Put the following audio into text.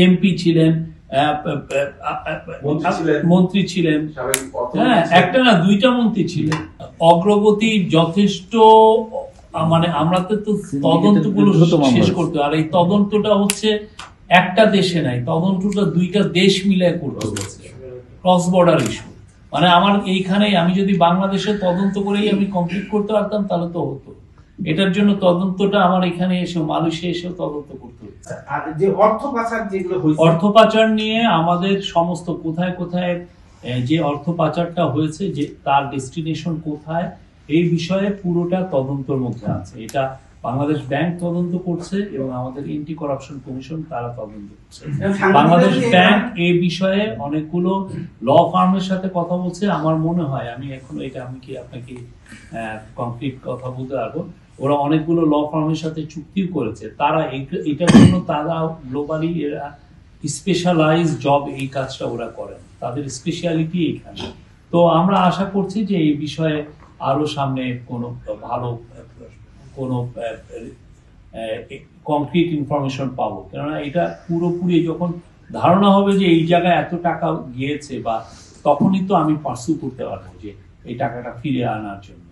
MP ছিলেন, মন্ত্রী ছিলেন, হ্যাঁ একটা না দুইটা মন্ত্রী ছিলেন। অগ্রগতি যথেষ্ট, মানে আমরা তো তদন্তগুলো শেষ করতে, আর এই তদন্তটা হচ্ছে একটা দেশে নাই, তদন্তটা দুইটা দেশ মিলে করতে হচ্ছে, ক্রস বর্ডার ইস্যু। মানে আমার এইখানে আমি যদি বাংলাদেশে তদন্ত করেই আমি কমপ্লিট করতে পারতাম তাহলে তো হতো। এটার জন্য তদন্তটা আমার এখানে এসে মালয়েশিয়া এসেও তদন্ত করতে হচ্ছে। আর যে অর্থ পাচার যেগুলো হয়েছে, অর্থ পাচার নিয়ে আমাদের সমস্ত কোথায় কোথায় যে অর্থ পাচারটা হয়েছে, যে তার ডেস্টিনেশন কোথায়, এই বিষয়ে পুরোটা তদন্তের মধ্যে আছে। এটা বাংলাদেশ ব্যাংক তদন্ত করছে এবং আমাদের এন্টি করাপশন কমিশন তারা তদন্ত করছে। বাংলাদেশ ব্যাংক এই বিষয়ে অনেকগুলো ল ফার্মের সাথে কথা বলছে। আমার মনে হয়, আমি এখন এটা আমি কি আপনাকে কমপ্লিট কথা বলতে পারবো, ওরা অনেকগুলো ল ফার্মের সাথে চুক্তিও করেছে। তারা এটার জন্য তারা গ্লোবালি এরা স্পেশালাইজ জব, এই কাজটা ওরা করেন, তাদের স্পেশালিটি এখানে। তো আমরা আশা করছি যে এই বিষয়ে আরো সামনে কোনো ভালো কোনো কংক্রিট ইনফরমেশন পাবো। কেননা এটা পুরোপুরি যখন ধারণা হবে যে এই জায়গায় এত টাকা গিয়েছে, বা তখনই তো আমি পার্সু করতে পারবো যে এই টাকাটা ফিরে আনার জন্য।